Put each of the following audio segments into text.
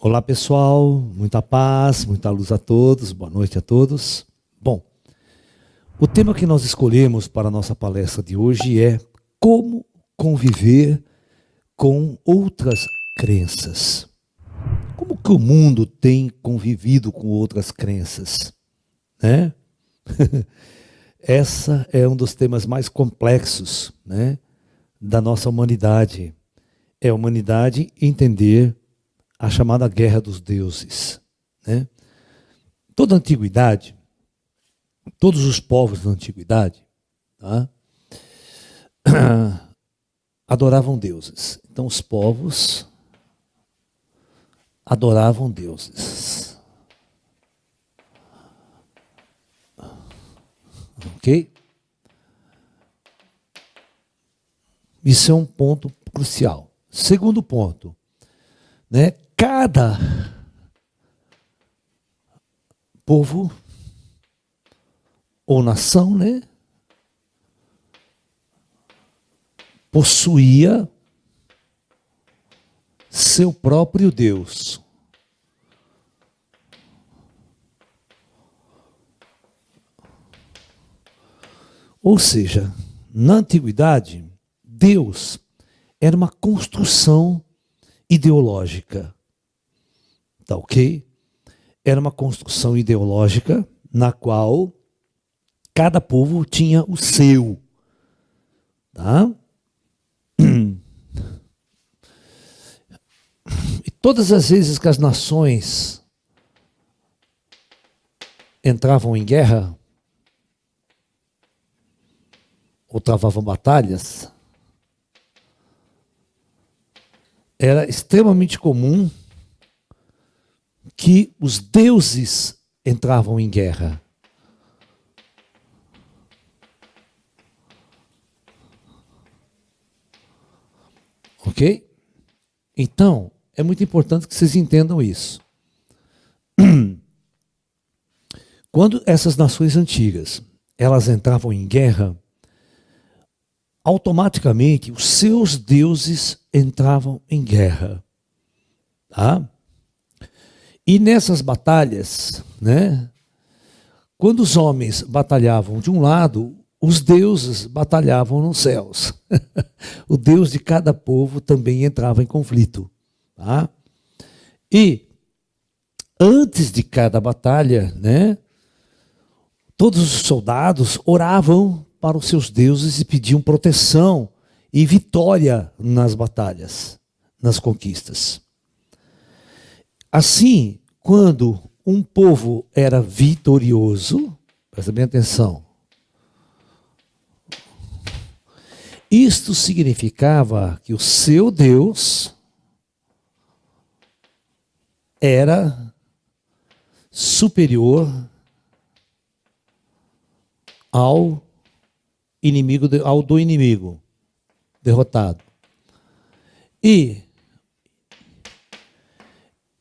Olá pessoal, muita paz, muita luz a todos, boa noite a todos. Bom, o tema que nós escolhemos para a nossa palestra de hoje é como conviver com outras crenças. Como que o mundo tem convivido com outras crenças, né? Essa é um dos temas mais complexos, né, da nossa humanidade. É a humanidade entender a chamada guerra dos deuses, né? Toda a antiguidade, todos os povos da antiguidade, tá, adoravam deuses. Então os povos adoravam deuses. Ok? Isso é um ponto crucial. Segundo ponto, né? Cada povo ou nação, né, possuía seu próprio Deus. Ou seja, na antiguidade, Deus era uma construção ideológica. Tá ok? Era uma construção ideológica na qual cada povo tinha o seu. Tá? E todas as vezes que as nações entravam em guerra ou travavam batalhas, era extremamente comum que os deuses entravam em guerra. Ok? Então, é muito importante que vocês entendam isso. Quando essas nações antigas, elas entravam em guerra, automaticamente os seus deuses entravam em guerra. Tá? E nessas batalhas, né, quando os homens batalhavam de um lado, os deuses batalhavam nos céus. O Deus de cada povo também entrava em conflito. Tá? E antes de cada batalha, né, todos os soldados oravam para os seus deuses e pediam proteção e vitória nas batalhas, nas conquistas. Assim, quando um povo era vitorioso, presta bem atenção, isto significava que o seu Deus era superior ao inimigo, ao do inimigo derrotado.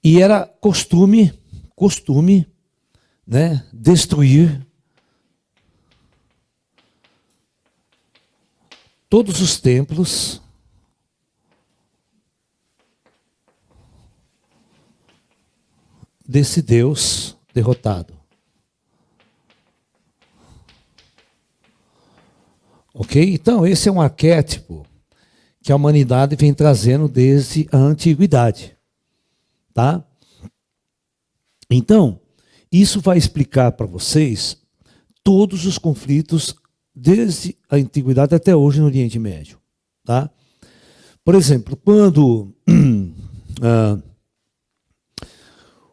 E era costume, né, destruir todos os templos desse Deus derrotado. Ok? Então, esse é um arquétipo que a humanidade vem trazendo desde a antiguidade. Tá? Então, isso vai explicar para vocês todos os conflitos desde a antiguidade até hoje no Oriente Médio. Tá? Por exemplo, quando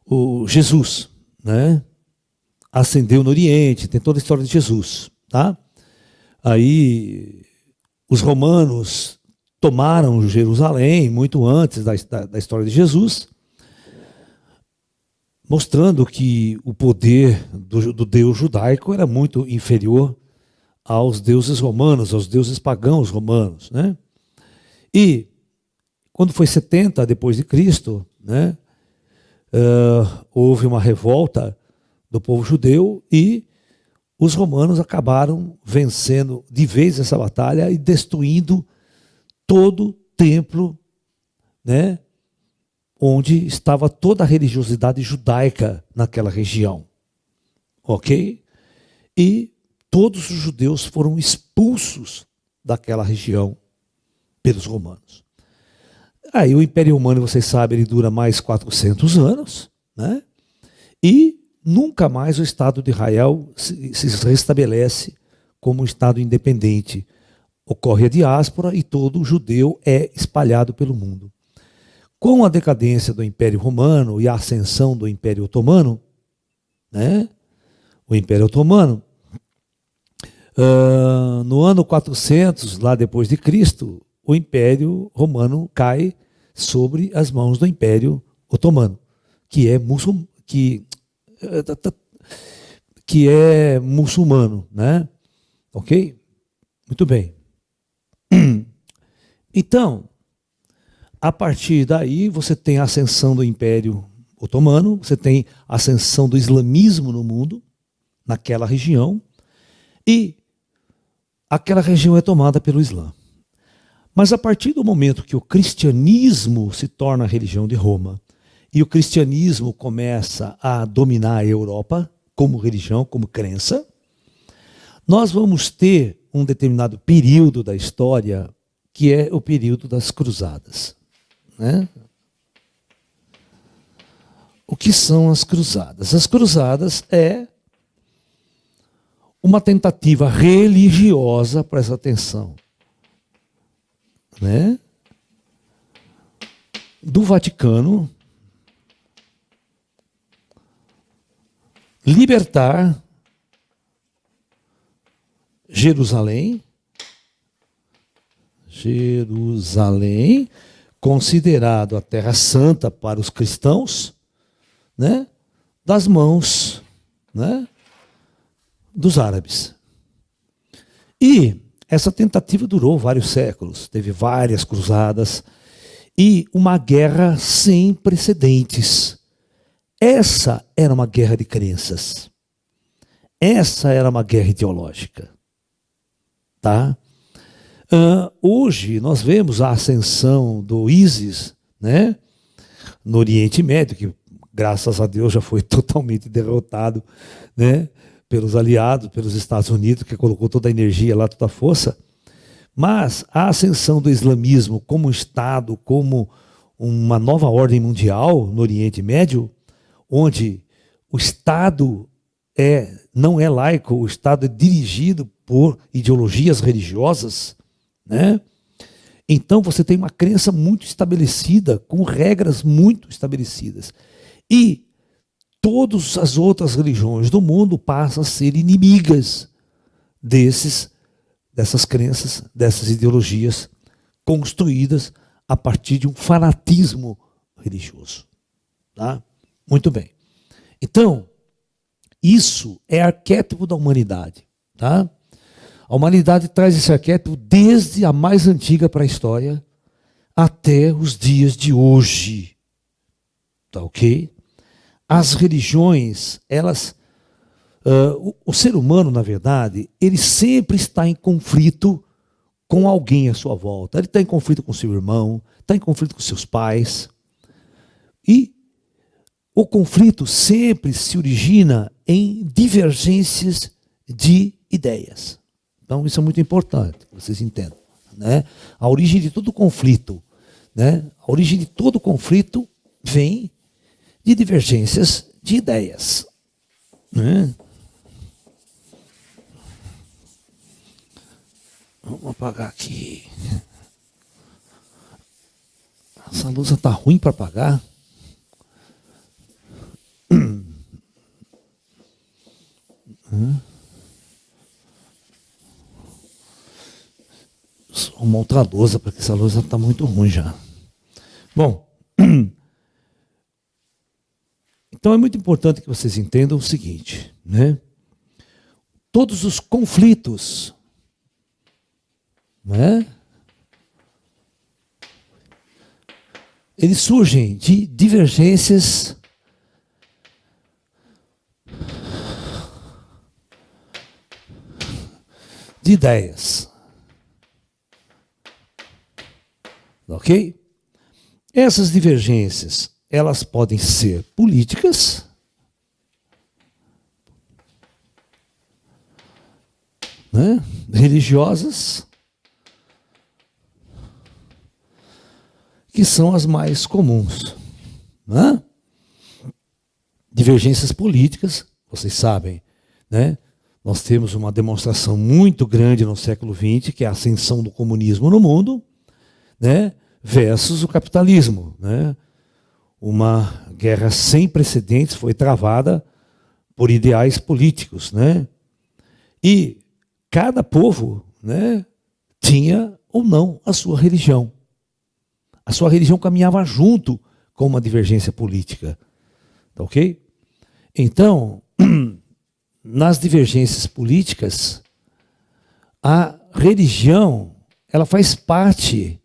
o Jesus, né, ascendeu no Oriente, tem toda a história de Jesus. Tá? Aí os romanos tomaram Jerusalém muito antes da história de Jesus, mostrando que o poder do Deus judaico era muito inferior aos deuses romanos, aos deuses pagãos romanos, né? E quando foi 70 depois de Cristo, né, houve uma revolta do povo judeu e os romanos acabaram vencendo de vez essa batalha e destruindo todo o templo, né, onde estava toda a religiosidade judaica naquela região. Ok? E todos os judeus foram expulsos daquela região pelos romanos. Aí o Império Romano, vocês sabem, ele dura mais 400 anos, né? E nunca mais o Estado de Israel se restabelece como um Estado independente. Ocorre a diáspora e todo judeu é espalhado pelo mundo. Com a decadência do Império Romano e a ascensão do Império Otomano, né? O Império Otomano, no ano 400, lá depois de Cristo, o Império Romano cai sobre as mãos do Império Otomano, que é muçulmano, né? Ok? Muito bem. Então, a partir daí, você tem a ascensão do Império Otomano, você tem a ascensão do islamismo no mundo, naquela região, e aquela região é tomada pelo Islã. Mas a partir do momento que o cristianismo se torna a religião de Roma, e o cristianismo começa a dominar a Europa como religião, como crença, nós vamos ter um determinado período da história que é o período das cruzadas, né? O que são as cruzadas? As cruzadas é uma tentativa religiosa, presta atenção, né? Do Vaticano libertar Jerusalém, considerado a Terra Santa para os cristãos, né, das mãos, né, dos árabes. E essa tentativa durou vários séculos, teve várias cruzadas e uma guerra sem precedentes. Essa era uma guerra de crenças. Essa era uma guerra ideológica. Tá? Hoje nós vemos a ascensão do ISIS, né, no Oriente Médio, que graças a Deus já foi totalmente derrotado, né, pelos aliados, pelos Estados Unidos, que colocou toda a energia lá, toda a força. Mas a ascensão do islamismo como Estado, como uma nova ordem mundial no Oriente Médio, onde o Estado não é laico, o Estado é dirigido por ideologias religiosas, né? Então você tem uma crença muito estabelecida, com regras muito estabelecidas. E todas as outras religiões do mundo passam a ser inimigas dessas crenças, dessas ideologias construídas a partir de um fanatismo religioso. Tá? Muito bem. Então, isso é arquétipo da humanidade. Tá? A humanidade traz esse arquétipo desde a mais antiga pré-história até os dias de hoje. Tá ok? As religiões, o ser humano, na verdade, ele sempre está em conflito com alguém à sua volta. Ele está em conflito com seu irmão, está em conflito com seus pais. E o conflito sempre se origina em divergências de ideias. Então, isso é muito importante, que vocês entendam. Né? A origem de todo conflito, né? A origem de todo conflito vem de divergências de ideias. Né? Vamos apagar aqui. Essa luz está ruim para apagar. Uma outra lousa, porque essa lousa está muito ruim já. Bom, então é muito importante que vocês entendam o seguinte, né? Todos os conflitos, né, eles surgem de divergências de ideias. Ok? Essas divergências, elas podem ser políticas, né? Religiosas, que são as mais comuns, né? Divergências políticas, vocês sabem, né? Nós temos uma demonstração muito grande no século XX, que é a ascensão do comunismo no mundo, né? Versus o capitalismo, né? Uma guerra sem precedentes foi travada por ideais políticos, né? E cada povo, né, tinha ou não a sua religião. A sua religião caminhava junto com uma divergência política. Tá ok? Então, nas divergências políticas, a religião, ela faz parte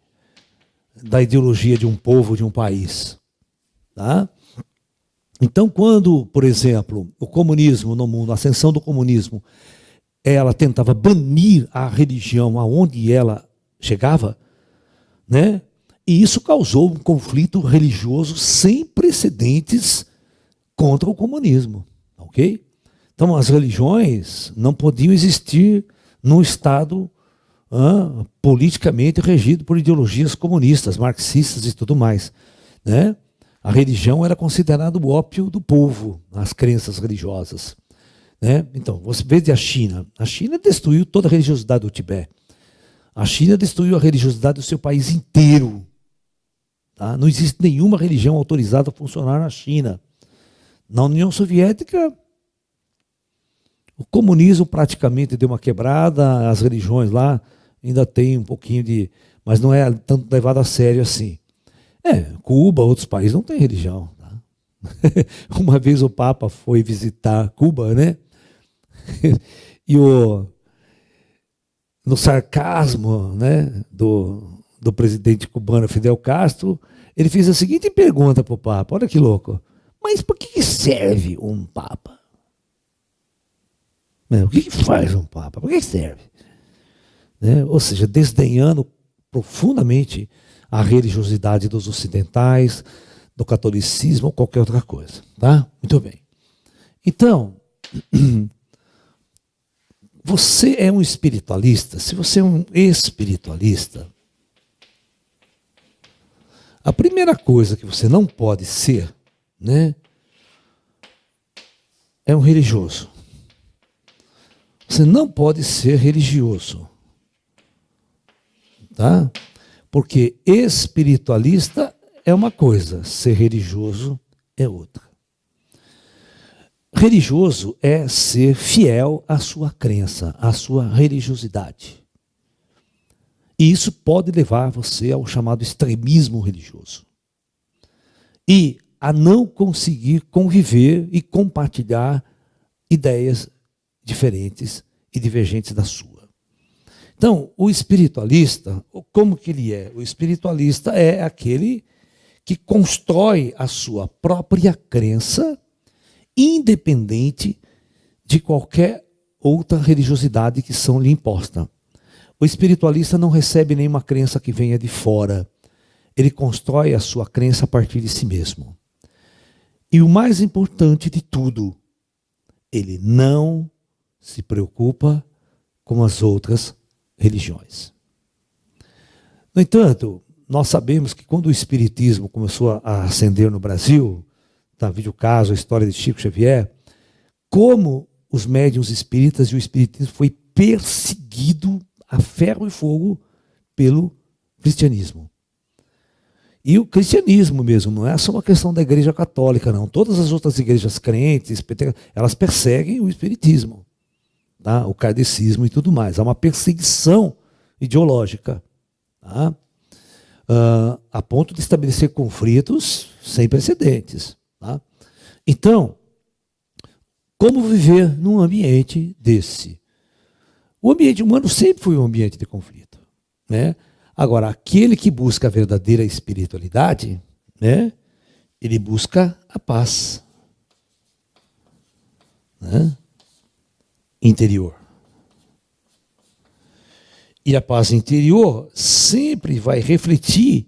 da ideologia de um povo, de um país. Tá? Então, quando, por exemplo, o comunismo no mundo, a ascensão do comunismo, ela tentava banir a religião aonde ela chegava, né? E isso causou um conflito religioso sem precedentes contra o comunismo, ok? Então as religiões não podiam existir num Estado politicamente regido por ideologias comunistas, marxistas e tudo mais, né? A religião era considerada o ópio do povo, as crenças religiosas. Né? Então, você vê a China. A China destruiu toda a religiosidade do Tibete. A China destruiu a religiosidade do seu país inteiro. Tá? Não existe nenhuma religião autorizada a funcionar na China. Na União Soviética, o comunismo praticamente deu uma quebrada, as religiões lá ainda tem um pouquinho de... Mas não é tanto levado a sério assim. Cuba, outros países não têm religião. Tá? Uma vez o Papa foi visitar Cuba, né? E no sarcasmo, né, do presidente cubano Fidel Castro, ele fez a seguinte pergunta para o Papa, olha que louco, mas por que serve um Papa? O que faz um Papa? Por que serve? Né? Ou seja, desdenhando profundamente a religiosidade dos ocidentais, do catolicismo ou qualquer outra coisa. Tá? Muito bem. Então, você é um espiritualista? Se você é um espiritualista, a primeira coisa que você não pode ser, né, é um religioso. Você não pode ser religioso. Tá? Porque espiritualista é uma coisa, ser religioso é outra. Religioso é ser fiel à sua crença, à sua religiosidade. E isso pode levar você ao chamado extremismo religioso. E a não conseguir conviver e compartilhar ideias diferentes e divergentes da sua. Então, o espiritualista, como que ele é? O espiritualista é aquele que constrói a sua própria crença independente de qualquer outra religiosidade que são lhe imposta. O espiritualista não recebe nenhuma crença que venha de fora. Ele constrói a sua crença a partir de si mesmo. E o mais importante de tudo, ele não se preocupa com as outras religiões. No entanto, nós sabemos que quando o espiritismo começou a ascender no Brasil, tá, vídeo caso, a história de Chico Xavier, como os médiuns espíritas e o espiritismo foi perseguido a ferro e fogo pelo cristianismo. E o cristianismo mesmo, não é só uma questão da igreja católica, não. Todas as outras igrejas crentes, elas perseguem o espiritismo, tá? O kardecismo e tudo mais. Há uma perseguição ideológica, tá? A ponto de estabelecer conflitos sem precedentes. Tá? Então, como viver num ambiente desse? O ambiente humano sempre foi um ambiente de conflito, né? Agora, aquele que busca a verdadeira espiritualidade, né, ele busca a paz, né, interior. E a paz interior sempre vai refletir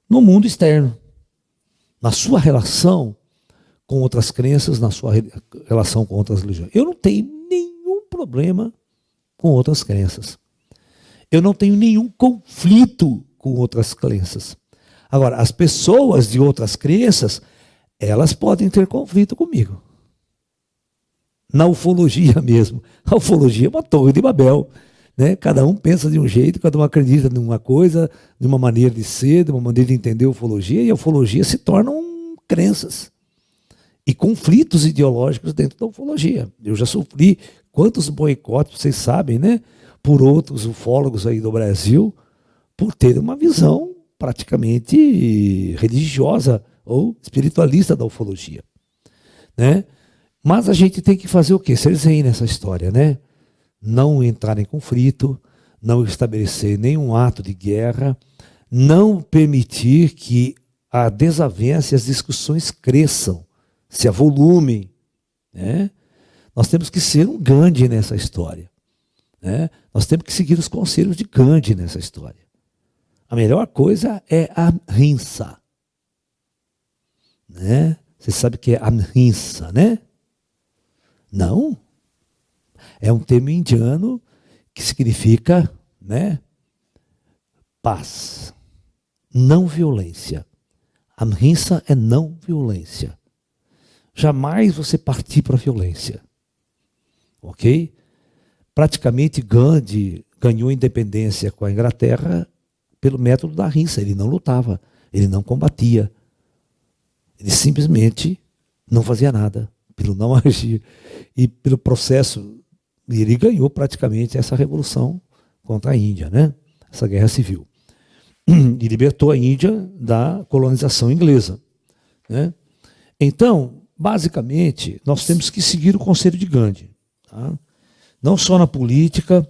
no mundo externo, na sua relação com outras crenças, na sua relação com outras religiões. Eu não tenho nenhum problema com outras crenças. Eu não tenho nenhum conflito com outras crenças. Agora, as pessoas de outras crenças, elas podem ter conflito comigo. Na ufologia mesmo. A ufologia é uma torre de Babel. Né? Cada um pensa de um jeito, cada um acredita numa coisa, de uma maneira de ser, de uma maneira de entender a ufologia, e a ufologia se tornam crenças e conflitos ideológicos dentro da ufologia. Eu já sofri quantos boicotes, vocês sabem, né? Por outros ufólogos aí do Brasil, por ter uma visão praticamente religiosa ou espiritualista da ufologia. Né? Mas a gente tem que fazer o quê? Ser zen nessa história, né? Não entrar em conflito, não estabelecer nenhum ato de guerra, não permitir que a desavença e as discussões cresçam, se avolumem. Né? Nós temos que ser um Gandhi nessa história. Né? Nós temos que seguir os conselhos de Gandhi nessa história. A melhor coisa é a ahimsa. Né? Você sabe o que é ahimsa, né? Não? É um termo indiano que significa, né, paz, não violência. Ahimsa é não violência. Jamais você partir para a violência. Ok? Praticamente Gandhi ganhou independência com a Inglaterra pelo método da ahimsa. Ele não lutava, ele não combatia. Ele simplesmente não fazia nada, pelo não agir. E pelo processo, ele ganhou praticamente essa revolução contra a Índia, né? Essa guerra civil. E libertou a Índia da colonização inglesa. Né? Então, basicamente, nós temos que seguir o conselho de Gandhi. Tá? Não só na política,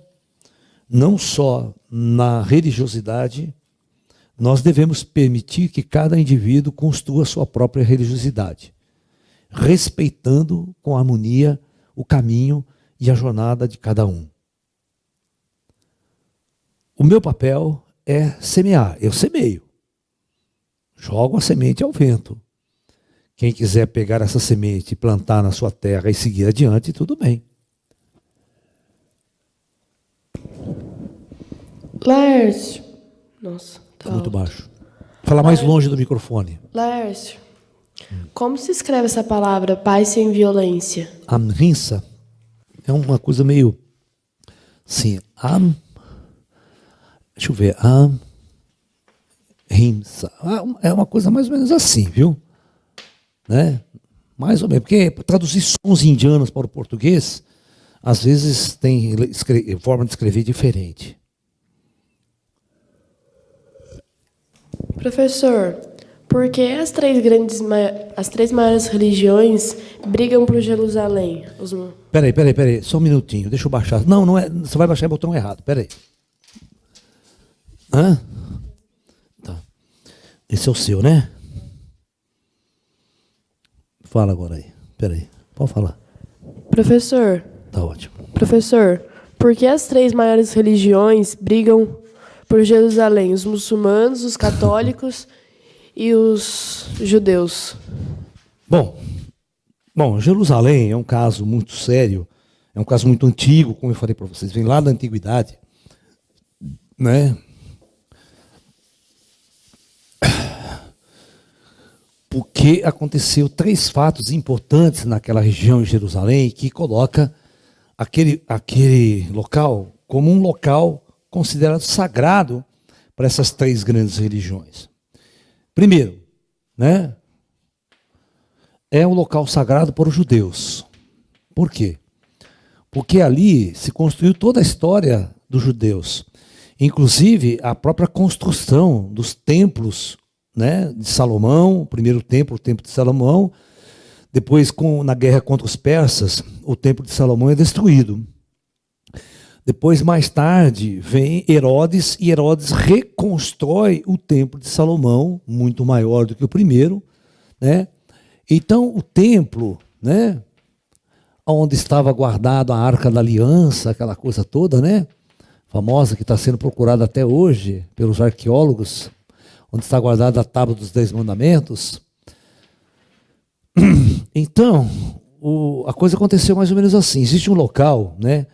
não só na religiosidade, nós devemos permitir que cada indivíduo construa sua própria religiosidade, respeitando com harmonia o caminho e a jornada de cada um. O meu papel é semear. Eu semeio. Jogo a semente ao vento. Quem quiser pegar essa semente e plantar na sua terra e seguir adiante, tudo bem. Laércio. Nossa, tá muito baixo. Fala mais longe do microfone. Laércio, como se escreve essa palavra, paz sem violência? Ahimsa é uma coisa meio assim, deixa eu ver, ahimsa. É uma coisa mais ou menos assim, viu? Né? Mais ou menos, porque traduzir sons indianos para o português, às vezes tem forma de escrever diferente. Professor, por que as três maiores religiões brigam por Jerusalém? Peraí, só um minutinho, deixa eu baixar. Não é, você vai baixar o botão errado, peraí. Tá. Esse é o seu, né? Fala agora aí, peraí, pode falar. Professor. Tá ótimo. Professor, por que as três maiores religiões brigam por Jerusalém? Os muçulmanos, os católicos e os judeus. Bom, Jerusalém é um caso muito sério, é um caso muito antigo, como eu falei para vocês, vem lá da antiguidade, né? Porque aconteceu 3 fatos importantes naquela região de Jerusalém que coloca aquele local como um local considerado sagrado para essas 3 grandes religiões. Primeiro, né, é um local sagrado para os judeus. Por quê? Porque ali se construiu toda a história dos judeus, inclusive a própria construção dos templos, né, de Salomão, o primeiro templo, o templo de Salomão. Depois, na guerra contra os persas, o templo de Salomão é destruído. Depois, mais tarde, vem Herodes, e Herodes reconstrói o templo de Salomão, muito maior do que o primeiro, né? Então, o templo, né, onde estava guardada a Arca da Aliança, aquela coisa toda, né, famosa, que está sendo procurada até hoje pelos arqueólogos, onde está guardada a tábua dos 10 mandamentos. Então, a coisa aconteceu mais ou menos assim. Existe um local, né,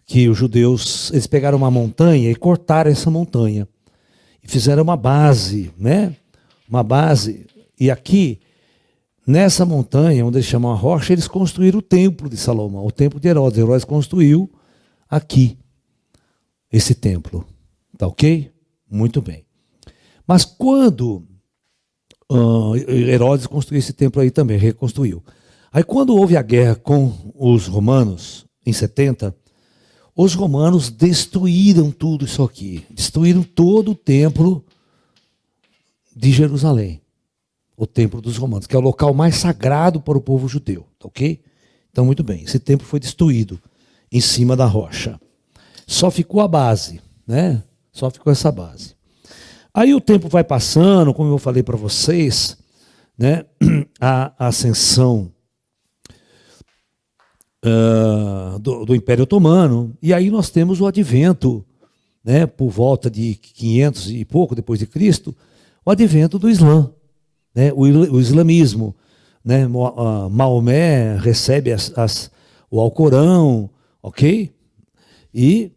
que os judeus, eles pegaram uma montanha e cortaram essa montanha. E fizeram uma base, né? Uma base. E aqui, nessa montanha, onde eles chamam a rocha, eles construíram o templo de Salomão, o templo de Herodes. Herodes construiu aqui esse templo. Tá ok? Muito bem. Mas quando Herodes construiu esse templo aí também, reconstruiu. Aí quando houve a guerra com os romanos, em 70, os romanos destruíram tudo isso aqui. Destruíram todo o templo de Jerusalém. O templo dos romanos, que é o local mais sagrado para o povo judeu. Tá ok? Então, muito bem. Esse templo foi destruído em cima da rocha. Só ficou a base, né? Só ficou essa base. Aí o tempo vai passando, como eu falei para vocês, né? A ascensão do Império Otomano, e aí nós temos o advento, né? Por volta de 500 e pouco depois de Cristo, o advento do Islã, né? O islamismo, né? Maomé recebe o Alcorão, ok? E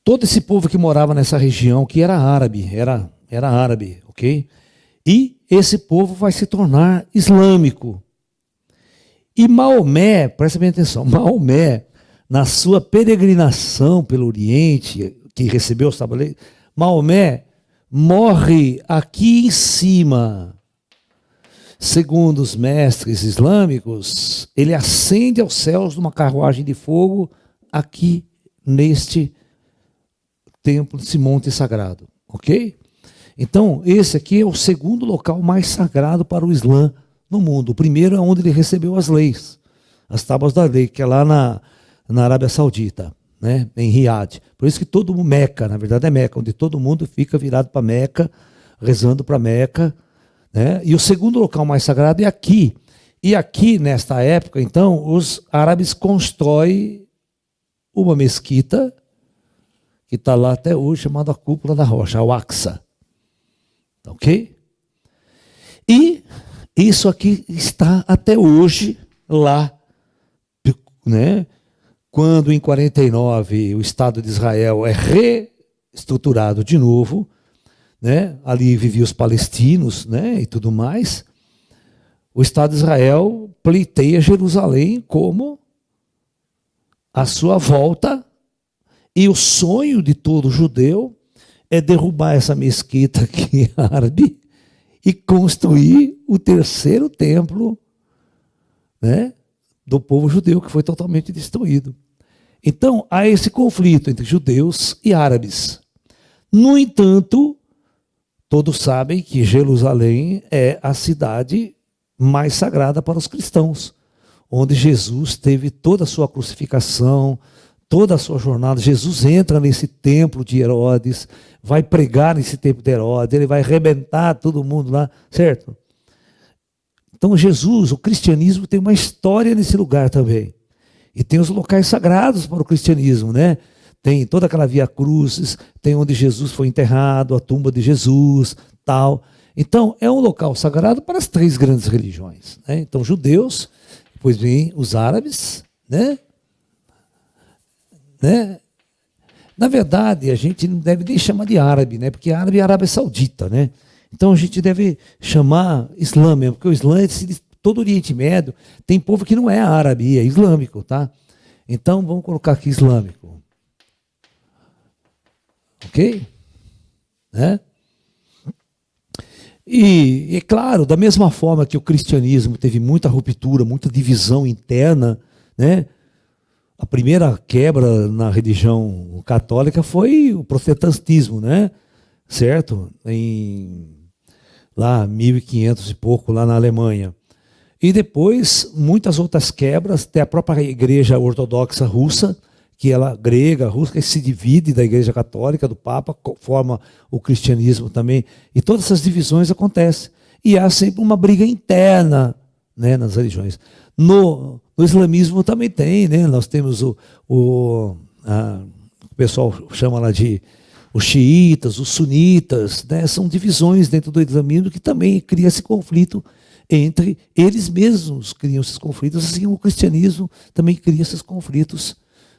todo esse povo que morava nessa região, que era árabe, era árabe, ok? E esse povo vai se tornar islâmico. E Maomé, presta bem atenção, Maomé, na sua peregrinação pelo Oriente, que recebeu os tabuleiros, Maomé morre aqui em cima. Segundo os mestres islâmicos, ele ascende aos céus numa carruagem de fogo aqui neste templo, desse monte sagrado, ok? Então, esse aqui é o segundo local mais sagrado para o Islã no mundo. O primeiro é onde ele recebeu as leis, as tábuas da lei, que é lá na Arábia Saudita, né, em Riad. Por isso que todo mundo, Meca, na verdade é Meca, onde todo mundo fica virado para Meca, rezando para Meca, né? E o segundo local mais sagrado é aqui. E aqui, nesta época, então, os árabes constroem uma mesquita, que está lá até hoje, chamada Cúpula da Rocha, a Al-Aqsa. Ok? E isso aqui está até hoje lá, né? Quando em 49 o Estado de Israel é reestruturado de novo, né? Ali viviam os palestinos, né? E tudo mais. O Estado de Israel pleiteia Jerusalém como a sua volta. E o sonho de todo judeu é derrubar essa mesquita aqui árabe e construir o terceiro templo, né, do povo judeu, que foi totalmente destruído. Então, há esse conflito entre judeus e árabes. No entanto, todos sabem que Jerusalém é a cidade mais sagrada para os cristãos, onde Jesus teve toda a sua crucificação, toda a sua jornada. Jesus entra nesse templo de Herodes, vai pregar nesse templo de Herodes, ele vai arrebentar todo mundo lá, certo? Então Jesus, o cristianismo tem uma história nesse lugar também. E tem os locais sagrados para o cristianismo, né? Tem toda aquela Via Crucis, tem onde Jesus foi enterrado, a tumba de Jesus, tal. Então é um local sagrado para as três grandes religiões, né? Então judeus, depois vem os árabes, né? Na verdade, a gente não deve nem chamar de árabe, né? Porque árabe é Arábia Saudita, né? Então a gente deve chamar Islã mesmo, porque o Islã é todo o Oriente Médio, tem povo que não é árabe, é islâmico, tá? Então vamos colocar aqui islâmico. Ok? Né? E é claro, da mesma forma que o cristianismo teve muita ruptura, muita divisão interna, né? A primeira quebra na religião católica foi o protestantismo, né? Certo? Lá 1500 e pouco, lá na Alemanha. E depois, muitas outras quebras, até a própria igreja ortodoxa russa, que ela grega, russa, que se divide da igreja católica, do Papa, forma o cristianismo também. E todas essas divisões acontecem. E há sempre uma briga interna, né, nas religiões. No islamismo também tem, né? Nós temos o pessoal chama lá de os xiitas, os sunitas, né? São divisões dentro do islamismo que também cria esse conflito entre eles mesmos, criam esses conflitos, assim o cristianismo também cria esses conflitos,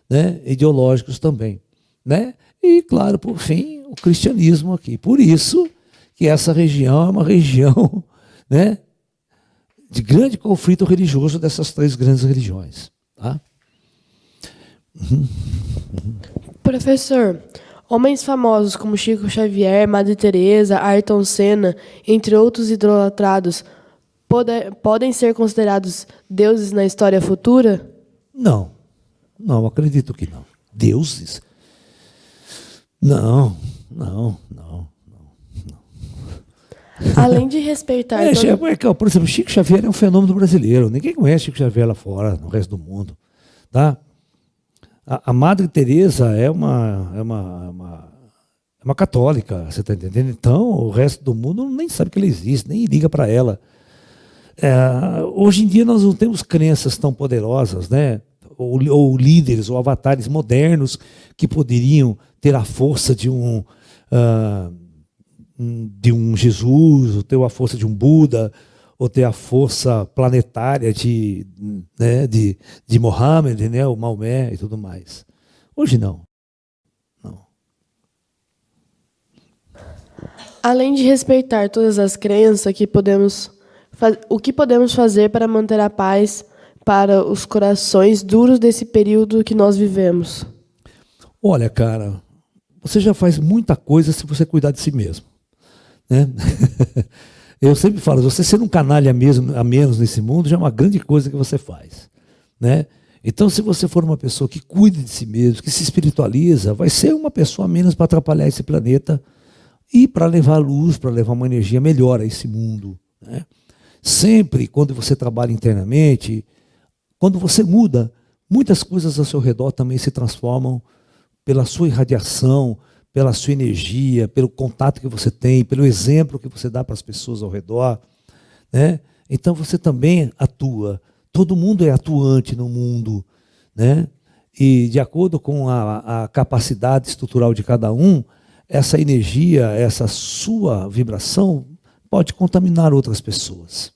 né? Ideológicos também, né? E, claro, por fim, o cristianismo aqui. Por isso que essa região é uma região, né, de grande conflito religioso dessas três grandes religiões. Tá? Professor, homens famosos como Chico Xavier, Madre Teresa, Ayrton Senna, entre outros idolatrados, podem ser considerados deuses na história futura? Não, não, acredito que não. Deuses? Não. Além de respeitar... Por exemplo, Chico Xavier é um fenômeno brasileiro. Ninguém conhece Chico Xavier lá fora, no resto do mundo. Tá? A Madre Teresa é uma católica, você está entendendo? Então, o resto do mundo nem sabe que ela existe, nem liga para ela. Hoje em dia nós não temos crenças tão poderosas, né? Ou líderes, ou avatares modernos que poderiam ter a força de um Jesus, ou ter a força de um Buda, ou ter a força planetária de Mohammed, né, o Maomé e tudo mais. Hoje não. Além de respeitar todas as crenças, o que podemos fazer para manter a paz para os corações duros desse período que nós vivemos? Olha, cara, você já faz muita coisa se você cuidar de si mesmo. Né? Eu sempre falo, você ser um canalha a menos nesse mundo já é uma grande coisa que você faz. Né? Então, se você for uma pessoa que cuida de si mesmo, que se espiritualiza, vai ser uma pessoa a menos para atrapalhar esse planeta e para levar luz, para levar uma energia melhor a esse mundo. Né? Sempre, quando você trabalha internamente, quando você muda, muitas coisas ao seu redor também se transformam pela sua irradiação, pela sua energia, pelo contato que você tem, pelo exemplo que você dá para as pessoas ao redor. Né? Então você também atua. Todo mundo é atuante no mundo. Né? E de acordo com a capacidade estrutural de cada um, essa energia, essa sua vibração pode contaminar outras pessoas.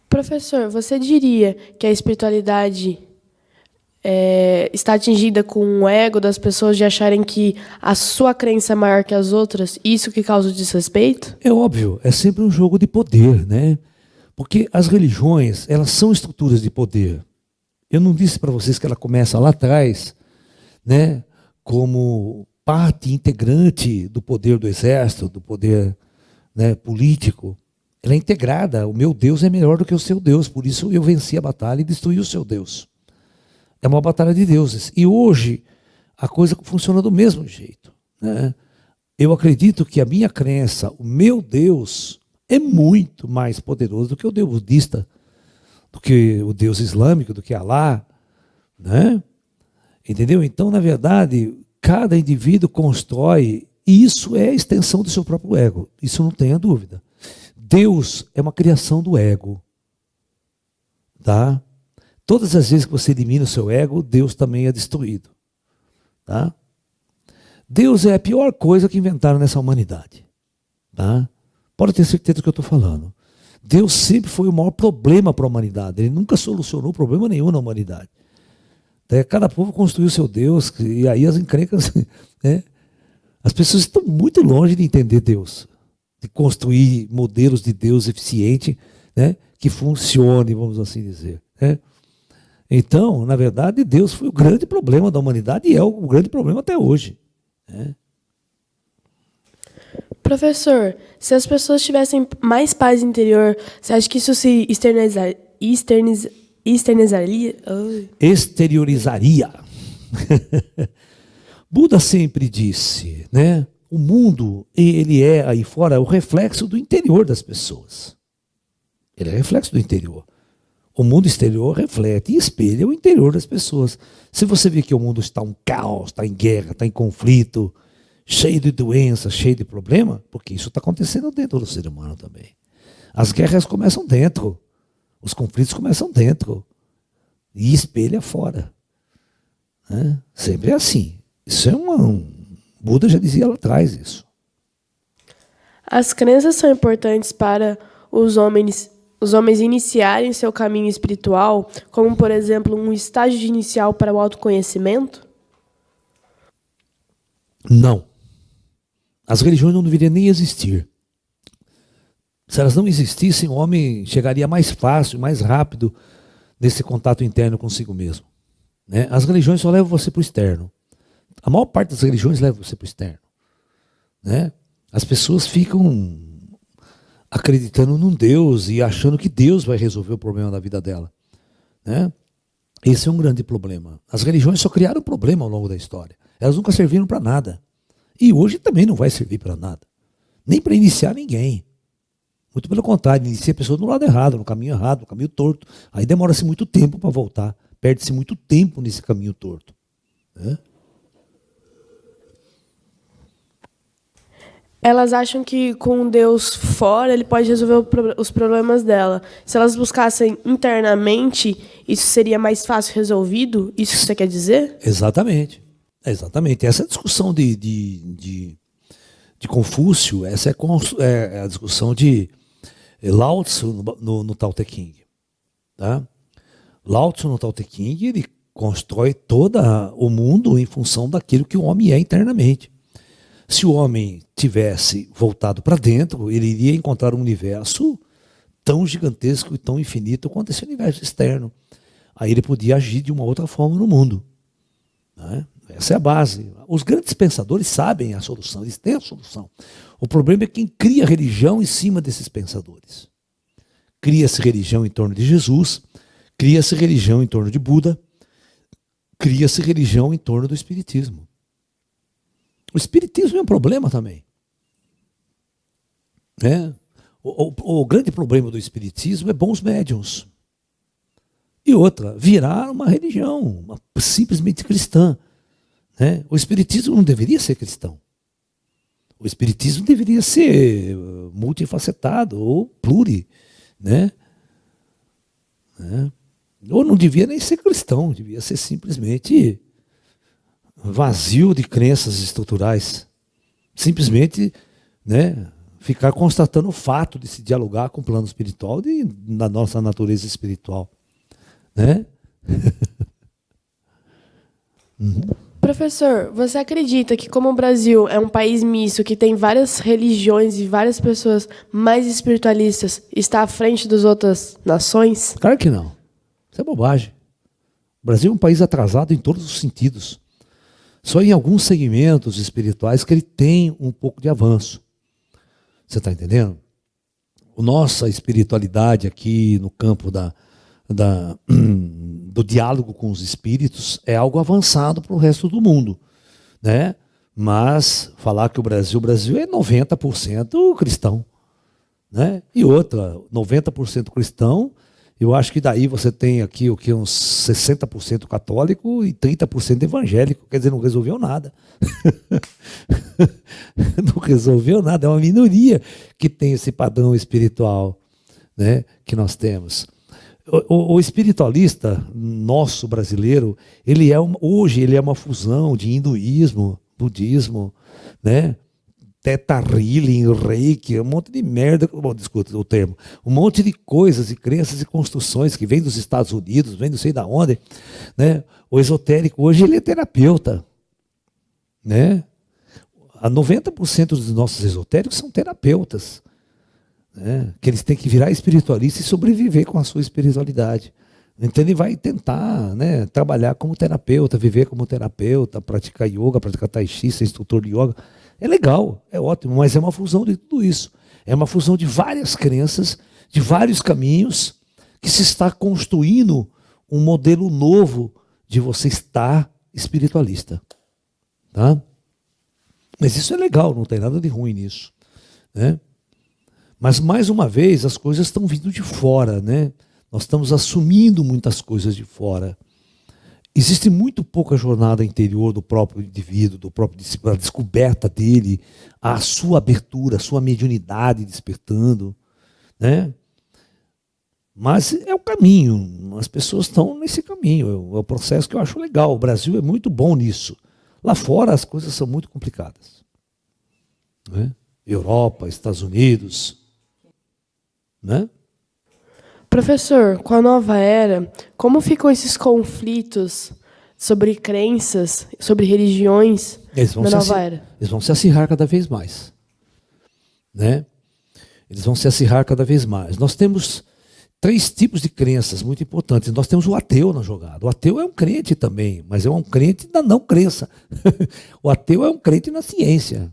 Professor, você diria que a espiritualidade está atingida com o ego das pessoas de acharem que a sua crença é maior que as outras? Isso que causa o desrespeito? É óbvio, é sempre um jogo de poder, né? Porque as religiões, elas são estruturas de poder. Eu não disse para vocês que ela começa lá atrás, né? Como parte integrante do poder do exército, do poder, né, político. Ela é integrada. O meu Deus é melhor do que o seu Deus, por isso eu venci a batalha e destruí o seu Deus. É uma batalha de deuses. E hoje a coisa funciona do mesmo jeito. Né? Eu acredito que a minha crença, o meu Deus, é muito mais poderoso do que o Deus budista, do que o Deus islâmico, do que Alá. Né? Entendeu? Então, na verdade, cada indivíduo constrói, e isso é a extensão do seu próprio ego. Isso não tenha dúvida. Deus é uma criação do ego. Tá? Todas as vezes que você elimina o seu ego, Deus também é destruído. Tá? Deus é a pior coisa que inventaram nessa humanidade. Tá? Pode ter certeza do que eu estou falando. Deus sempre foi o maior problema para a humanidade. Ele nunca solucionou problema nenhum na humanidade. Cada povo construiu seu Deus, e aí as encrencas... Né? As pessoas estão muito longe de entender Deus. De construir modelos de Deus eficiente, né? Que funcione, vamos assim dizer. Né? Então, na verdade, Deus foi o grande problema da humanidade e é o grande problema até hoje. Né? Professor, se as pessoas tivessem mais paz interior, você acha que isso se exteriorizaria? Buda sempre disse, né? O mundo, ele é aí fora o reflexo do interior das pessoas. Ele é reflexo do interior. O mundo exterior reflete e espelha o interior das pessoas. Se você vê que o mundo está um caos, está em guerra, está em conflito, cheio de doenças, cheio de problema, porque isso está acontecendo dentro do ser humano também. As guerras começam dentro, os conflitos começam dentro e espelha fora. Né? Sempre é assim. Isso é Buda já dizia lá atrás isso. As crenças são importantes para os homens iniciarem seu caminho espiritual, como, por exemplo, um estágio inicial para o autoconhecimento? Não. As religiões não deveriam nem existir. Se elas não existissem, o homem chegaria mais fácil, mais rápido nesse contato interno consigo mesmo. Né? As religiões só levam você para o externo. A maior parte das religiões leva você para o externo. Né? As pessoas ficam acreditando num Deus e achando que Deus vai resolver o problema da vida dela. Né? Esse é um grande problema. As religiões só criaram problema ao longo da história. Elas nunca serviram para nada. E hoje também não vai servir para nada. Nem para iniciar ninguém. Muito pelo contrário, inicia a pessoa do lado errado, no caminho torto. Aí demora-se muito tempo para voltar. Perde-se muito tempo nesse caminho torto. Né? Elas acham que com Deus fora, ele pode resolver os problemas dela. Se elas buscassem internamente, isso seria mais fácil resolvido? Isso que você quer dizer? Exatamente. Exatamente. Essa é a discussão de Confúcio, essa é a discussão de Lao Tzu no Tao Te Ching. Tá? Lao Tzu no Tao Te Ching, ele constrói todo o mundo em função daquilo que o homem é internamente. Se o homem tivesse voltado para dentro, ele iria encontrar um universo tão gigantesco e tão infinito quanto esse universo externo. Aí ele podia agir de uma outra forma no mundo. Né? Essa é a base. Os grandes pensadores sabem a solução, eles têm a solução. O problema é quem cria religião em cima desses pensadores. Cria-se religião em torno de Jesus, cria-se religião em torno de Buda, cria-se religião em torno do Espiritismo. O Espiritismo é um problema também. Né? O grande problema do Espiritismo é bons médiuns. E outra, virar uma religião, simplesmente cristã. Né? O Espiritismo não deveria ser cristão. O Espiritismo deveria ser multifacetado ou pluri. Né? Ou não devia nem ser cristão, devia ser simplesmente vazio de crenças estruturais. Simplesmente, né, ficar constatando o fato de se dialogar com o plano espiritual e na nossa natureza espiritual. Né? Professor, você acredita que como o Brasil é um país misto, que tem várias religiões e várias pessoas mais espiritualistas, está à frente das outras nações? Claro que não. Isso é bobagem. O Brasil é um país atrasado em todos os sentidos. Só em alguns segmentos espirituais que ele tem um pouco de avanço. Você está entendendo? A nossa espiritualidade aqui no campo do diálogo com os espíritos é algo avançado para o resto do mundo. Né? Mas falar que o Brasil é 90% cristão. Né? E outra, 90% cristão, eu acho que daí você tem aqui uns 60% católico e 30% evangélico. Quer dizer, não resolveu nada. Não resolveu nada. É uma minoria que tem esse padrão espiritual, né, que nós temos. O espiritualista nosso brasileiro, hoje ele é uma fusão de hinduísmo, budismo, né? Teta Healing, Reiki, um monte de merda, desculpa o termo, um monte de coisas e crenças e construções que vêm dos Estados Unidos, vêm não sei de onde, né? O esotérico hoje ele é terapeuta, né? A 90% dos nossos esotéricos são terapeutas, né? Que eles têm que virar espiritualistas e sobreviver com a sua espiritualidade. Então ele vai tentar, né, trabalhar como terapeuta, viver como terapeuta, praticar yoga, praticar tai chi, ser instrutor de yoga. É legal, é ótimo, mas é uma fusão de tudo isso. É uma fusão de várias crenças, de vários caminhos, que se está construindo um modelo novo de você estar espiritualista. Tá? Mas isso é legal, não tem nada de ruim nisso. Né? Mas, mais uma vez, as coisas estão vindo de fora. Né? Nós estamos assumindo muitas coisas de fora. Existe muito pouca jornada interior do próprio indivíduo, a descoberta dele, a sua abertura, a sua mediunidade despertando. Né? Mas é o caminho, as pessoas estão nesse caminho, é o processo que eu acho legal. O Brasil é muito bom nisso. Lá fora as coisas são muito complicadas. Né? Europa, Estados Unidos. Né? Professor, com a nova era, como ficam esses conflitos sobre crenças, sobre religiões na nova era? Eles vão se acirrar cada vez mais. Né? Eles vão se acirrar cada vez mais. Nós temos 3 tipos de crenças muito importantes. Nós temos o ateu na jogada. O ateu é um crente também, mas é um crente da não crença. O ateu é um crente na ciência.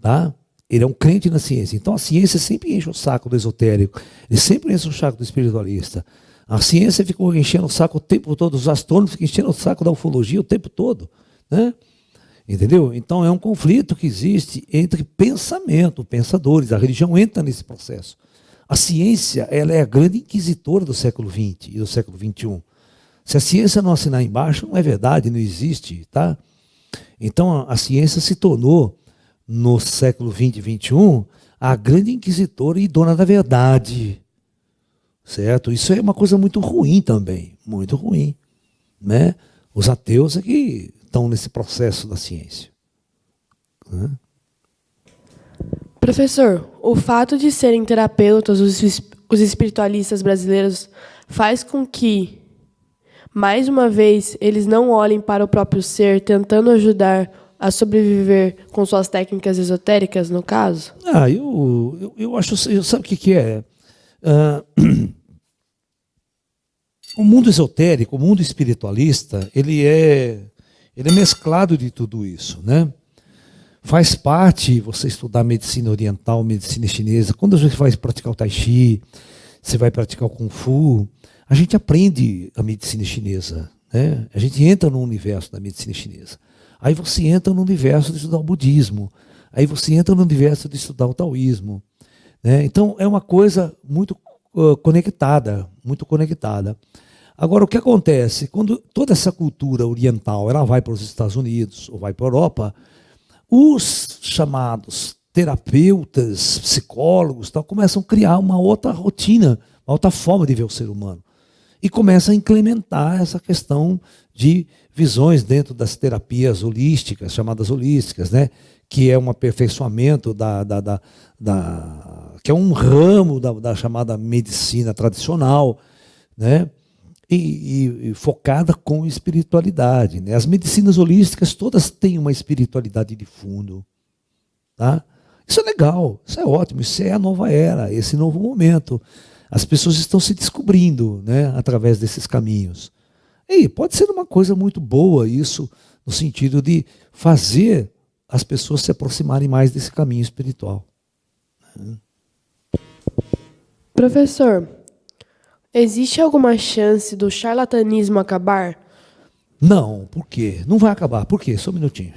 Tá? Ele é um crente na ciência. Então a ciência sempre enche o saco do esotérico. Ele sempre enche o saco do espiritualista. A ciência ficou enchendo o saco o tempo todo. Os astrônomos ficam enchendo o saco da ufologia o tempo todo. Né? Entendeu? Então é um conflito que existe entre pensamento, pensadores. A religião entra nesse processo. A ciência, ela é a grande inquisitora do século XX e do século XXI. Se a ciência não assinar embaixo, não é verdade, não existe. Tá? Então a ciência se tornou, no século XX e XXI, a grande inquisitora e dona da verdade. Certo? Isso é uma coisa muito ruim também, muito ruim. Né? Os ateus é que estão nesse processo da ciência. Né? Professor, o fato de serem terapeutas, os espiritualistas brasileiros, faz com que, mais uma vez, eles não olhem para o próprio ser, tentando ajudar a sobreviver com suas técnicas esotéricas, no caso? Eu acho, sabe o que é? O mundo esotérico, o mundo espiritualista, ele é mesclado de tudo isso, né? Faz parte você estudar medicina oriental, medicina chinesa. Quando a gente vai praticar o Tai Chi, você vai praticar o Kung Fu, a gente aprende a medicina chinesa. Né? A gente entra no universo da medicina chinesa. Aí você entra no universo de estudar o budismo. Aí você entra no universo de estudar o taoísmo. Né? Então é uma coisa muito conectada, muito conectada. Agora, o que acontece? Quando toda essa cultura oriental ela vai para os Estados Unidos ou vai para a Europa, os chamados terapeutas, psicólogos, tal, começam a criar uma outra rotina, uma outra forma de ver o ser humano. E começam a implementar essa questão de visões dentro das terapias holísticas, chamadas holísticas, né? Que é um aperfeiçoamento que é um ramo da chamada medicina tradicional, né? E focada com espiritualidade. Né? As medicinas holísticas todas têm uma espiritualidade de fundo. Tá? Isso é legal, isso é ótimo, isso é a nova era, esse novo momento. As pessoas estão se descobrindo, né, através desses caminhos. E pode ser uma coisa muito boa isso, no sentido de fazer as pessoas se aproximarem mais desse caminho espiritual. Professor, existe alguma chance do charlatanismo acabar? Não, por quê? Não vai acabar. Por quê? Só um minutinho.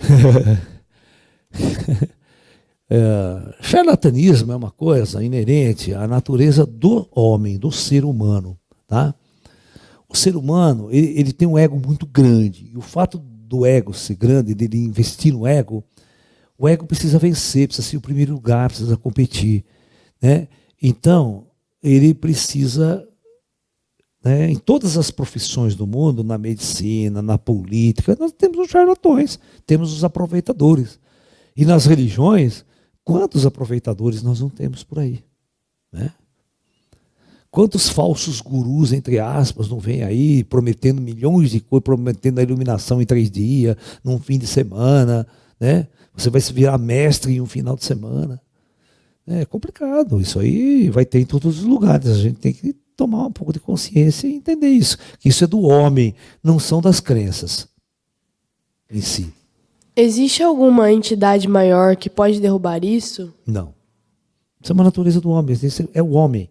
Charlatanismo é uma coisa inerente à natureza do homem, do ser humano. Tá? O ser humano ele tem um ego muito grande. E o fato do ego ser grande, dele investir no ego, o ego precisa vencer, precisa ser o primeiro lugar, precisa competir. Né? Então, ele precisa... Em todas as profissões do mundo, na medicina, na política, nós temos os charlatões, temos os aproveitadores. E nas religiões, quantos aproveitadores nós não temos por aí? Né? Quantos falsos gurus, entre aspas, não vêm aí prometendo milhões de coisas, prometendo a iluminação em 3 dias, num fim de semana, né? Você vai se virar mestre em um final de semana. É complicado, isso aí vai ter em todos os lugares, a gente tem que tomar um pouco de consciência e entender isso. Que isso é do homem, não são das crenças em si. Existe alguma entidade maior que pode derrubar isso? Não. Isso é uma natureza do homem, isso é o homem.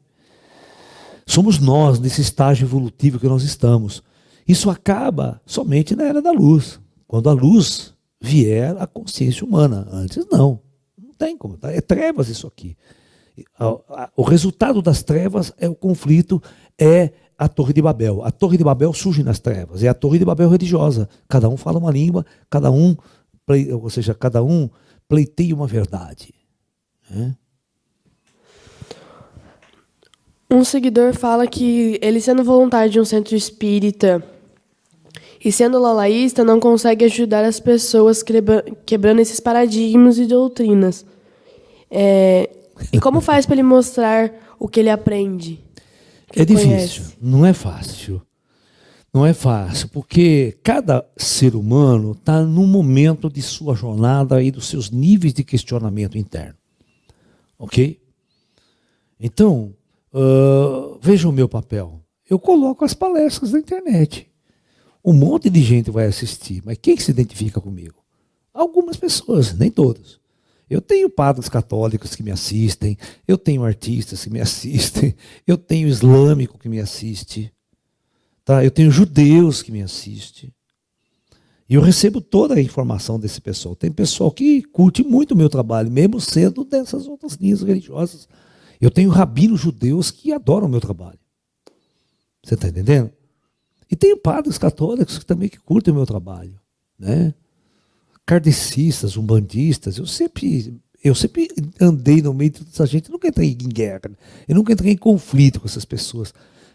Somos nós, nesse estágio evolutivo que nós estamos. Isso acaba somente na era da luz. Quando a luz vier à consciência humana. Antes não. Não tem como. É trevas isso aqui. O resultado das trevas é o conflito, é a Torre de Babel. A Torre de Babel surge nas trevas, é a Torre de Babel religiosa. Cada um fala uma língua, cada um pleiteia uma verdade. Né? Um seguidor fala que ele, sendo voluntário de um centro espírita e sendo lalaísta, não consegue ajudar as pessoas quebrando esses paradigmas e doutrinas. E como faz para ele mostrar o que ele aprende? Que É difícil, conhece? não é fácil. Não é fácil, porque cada ser humano está num momento de sua jornada e dos seus níveis de questionamento interno. Ok? Então, veja o meu papel. Eu coloco as palestras na internet. Um monte de gente vai assistir, mas quem se identifica comigo? Algumas pessoas, nem todas. Eu tenho padres católicos que me assistem, eu tenho artistas que me assistem, eu tenho islâmico que me assiste, tá? Eu tenho judeus que me assistem. E eu recebo toda a informação desse pessoal. Tem pessoal que curte muito o meu trabalho, mesmo sendo dessas outras linhas religiosas. Eu tenho rabinos judeus que adoram o meu trabalho. Você está entendendo? E tenho padres católicos que também que curtem o meu trabalho, né? Kardecistas, umbandistas, eu sempre andei no meio dessa gente, eu nunca entrei em guerra, eu nunca entrei em conflito com essas pessoas.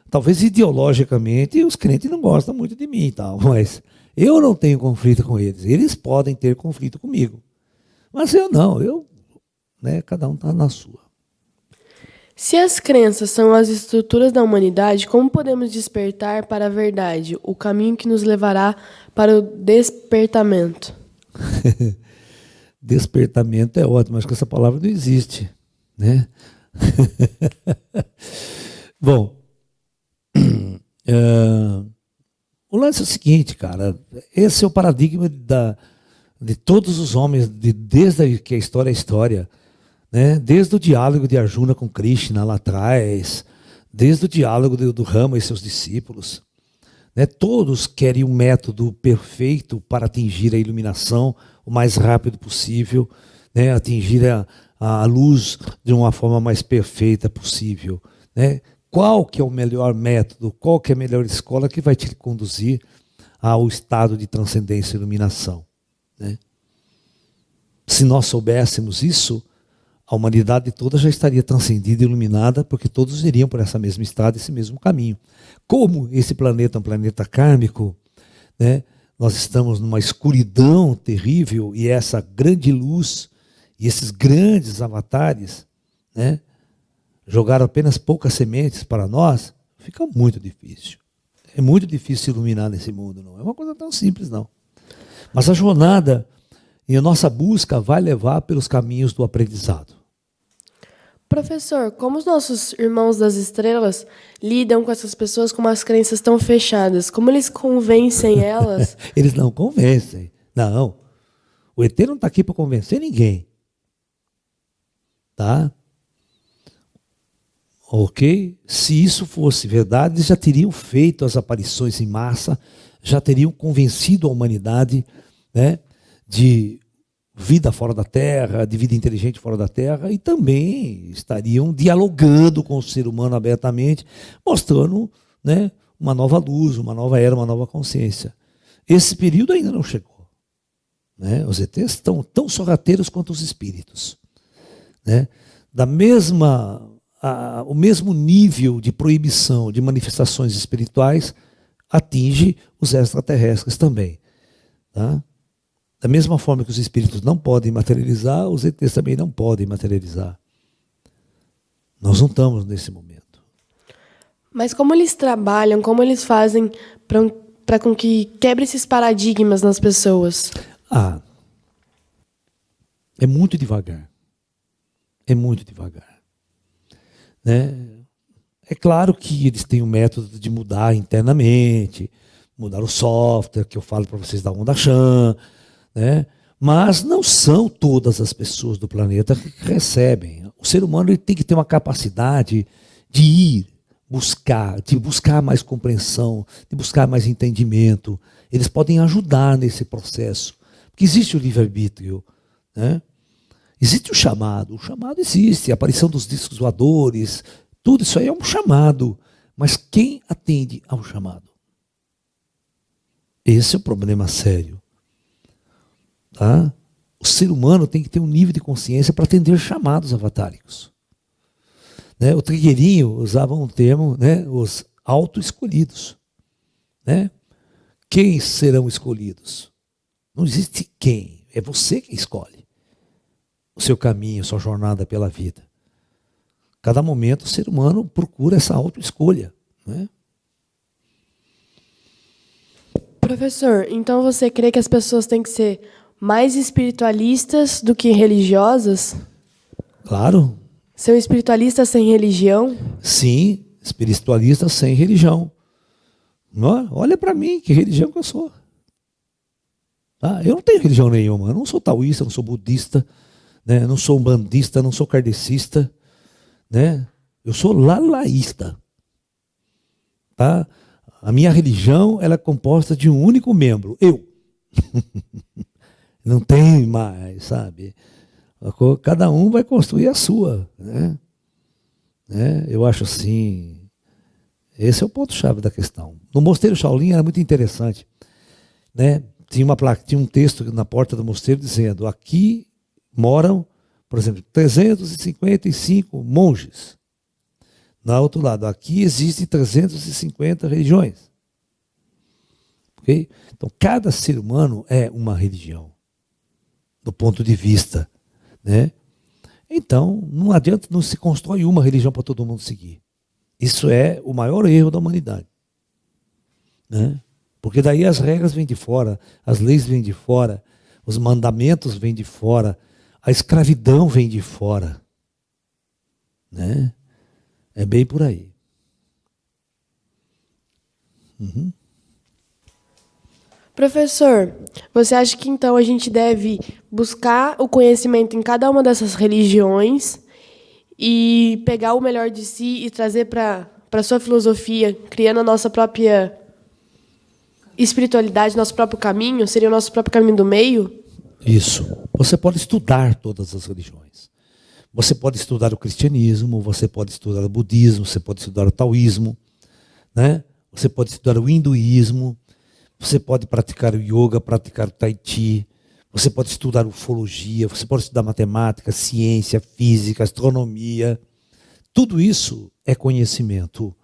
Talvez ideologicamente os crentes não gostam muito de mim e tal, mas eu não tenho conflito com eles. Eles podem ter conflito comigo. Mas eu não, né, cada um está na sua. Se as crenças são as estruturas da humanidade, como podemos despertar para a verdade, o caminho que nos levará para o despertamento? Despertamento é ótimo, acho que essa palavra não existe, né? Bom, o lance é o seguinte, cara, esse é o paradigma de todos os homens, desde que a história é história, né? Desde o diálogo de Arjuna com Krishna lá atrás, desde o diálogo do Rama e seus discípulos, né? Todos querem um método perfeito para atingir a iluminação o mais rápido possível, né? Atingir a luz de uma forma mais perfeita possível, né? Qual que é o melhor método, qual que é a melhor escola que vai te conduzir ao estado de transcendência e iluminação, né? Se nós soubéssemos isso, a humanidade toda já estaria transcendida e iluminada, porque todos iriam por essa mesma estrada, esse mesmo caminho. Como esse planeta é um planeta kármico, né? Nós estamos numa escuridão terrível e essa grande luz e esses grandes avatares, né, jogaram apenas poucas sementes para nós, fica muito difícil. É muito difícil se iluminar nesse mundo, não é uma coisa tão simples, não. Mas a jornada e a nossa busca vai levar pelos caminhos do aprendizado. Professor, como os nossos irmãos das estrelas lidam com essas pessoas com umas crenças tão fechadas? Como eles convencem elas? Eles não convencem. Não. O ET não está aqui para convencer ninguém. Tá? Ok? Se isso fosse verdade, eles já teriam feito as aparições em massa, já teriam convencido a humanidade, né, de vida fora da Terra, de vida inteligente fora da Terra, e também estariam dialogando com o ser humano abertamente, mostrando, né, uma nova luz, uma nova era, uma nova consciência. Esse período ainda não chegou, né? Os ETs estão tão sorrateiros quanto os espíritos, né? O mesmo nível de proibição de manifestações espirituais atinge os extraterrestres também, tá? Da mesma forma que os espíritos não podem materializar, os ETs também não podem materializar. Nós não estamos nesse momento. Mas como eles trabalham, como eles fazem para com que quebre esses paradigmas nas pessoas? É muito devagar. É muito devagar. Né? É claro que eles têm um método de mudar internamente, mudar o software, que eu falo para vocês da Onda Chan, né? Mas não são todas as pessoas do planeta que recebem. O ser humano ele tem que ter uma capacidade de ir buscar, de buscar mais compreensão, de buscar mais entendimento. Eles podem ajudar nesse processo. Porque existe o livre-arbítrio, né? Existe o chamado existe, a aparição dos discos voadores, tudo isso aí é um chamado. Mas quem atende ao chamado? Esse é o problema sério. Tá? O ser humano tem que ter um nível de consciência para atender chamados avatáricos. Né? O Trigueirinho usava um termo, né? Os auto-escolhidos. Né? quem serão escolhidos. Não existe quem, é você que escolhe o seu caminho, a sua jornada pela vida. Cada momento o ser humano procura essa autoescolha, né? Professor, então você crê que as pessoas têm que ser mais espiritualistas do que religiosas? Claro. Ser um espiritualista sem religião? Sim, espiritualista sem religião. Olha para mim, que religião que eu sou. Tá? Eu não tenho religião nenhuma. Eu não sou taoísta, não sou budista, né? Não sou umbandista, não sou kardecista, né? Eu sou lalaísta. Tá? A minha religião ela é composta de um único membro, eu. Não tem mais, sabe? Cada um vai construir a sua, né? Eu acho assim, esse é o ponto-chave da questão. No mosteiro Shaolin era muito interessante, né? Tinha uma placa, tinha um texto na porta do mosteiro dizendo: aqui moram, por exemplo, 355 monges. No outro lado, aqui existem 350 religiões. Okay? Então, cada ser humano é uma religião, do ponto de vista, né? Então, não adianta, não se constrói uma religião para todo mundo seguir. Isso é o maior erro da humanidade, né? Porque daí as regras vêm de fora, as leis vêm de fora, os mandamentos vêm de fora, a escravidão vem de fora, né? É bem por aí. Uhum. Professor, você acha que então a gente deve buscar o conhecimento em cada uma dessas religiões e pegar o melhor de si e trazer para a sua filosofia, criando a nossa própria espiritualidade, nosso próprio caminho? Seria o nosso próprio caminho do meio? Isso. Você pode estudar todas as religiões. Você pode estudar o cristianismo, você pode estudar o budismo, você pode estudar o taoísmo, né? Você pode estudar o hinduísmo, você pode praticar o yoga, praticar o tai chi, você pode estudar ufologia, você pode estudar matemática, ciência, física, astronomia. Tudo isso é conhecimento.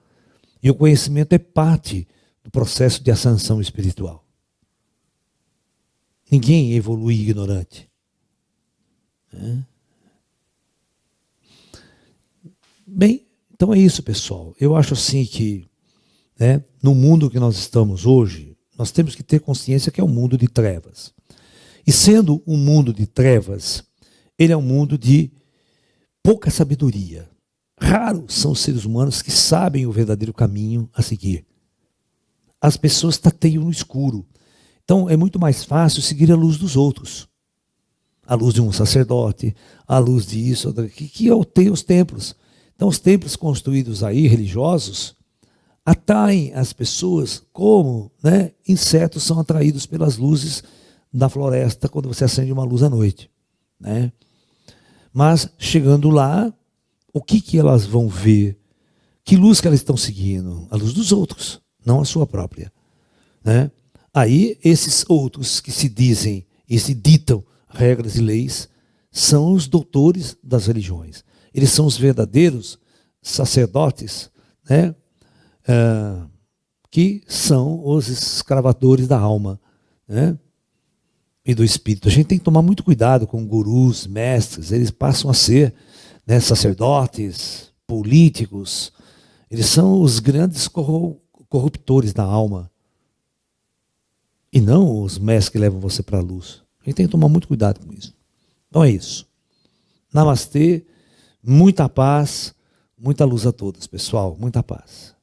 E o conhecimento é parte do processo de ascensão espiritual. Ninguém evolui ignorante. Bem, então é isso, pessoal. Eu acho assim que, né, no mundo que nós estamos hoje, nós temos que ter consciência que é um mundo de trevas. E sendo um mundo de trevas, ele é um mundo de pouca sabedoria. Raros são os seres humanos que sabem o verdadeiro caminho a seguir. As pessoas tateiam no escuro. Então é muito mais fácil seguir a luz dos outros. A luz de um sacerdote, a luz disso, que tem os templos. Então os templos construídos aí, religiosos, atraem as pessoas como, né, insetos são atraídos pelas luzes da floresta quando você acende uma luz à noite, né? Mas chegando lá, o que elas vão ver? Que luz que elas estão seguindo? A luz dos outros, não a sua própria, né? Aí esses outros que se dizem e se ditam regras e leis são os doutores das religiões. Eles são os verdadeiros sacerdotes, né? Que são os escravadores da alma, né? E do espírito. A gente tem que tomar muito cuidado com gurus, mestres. Eles passam a ser, né, sacerdotes, políticos. Eles são os grandes corruptores da alma. E não os mestres que levam você para a luz. A gente tem que tomar muito cuidado com isso. Então é isso. Namastê, muita paz, muita luz a todos, pessoal. Muita paz.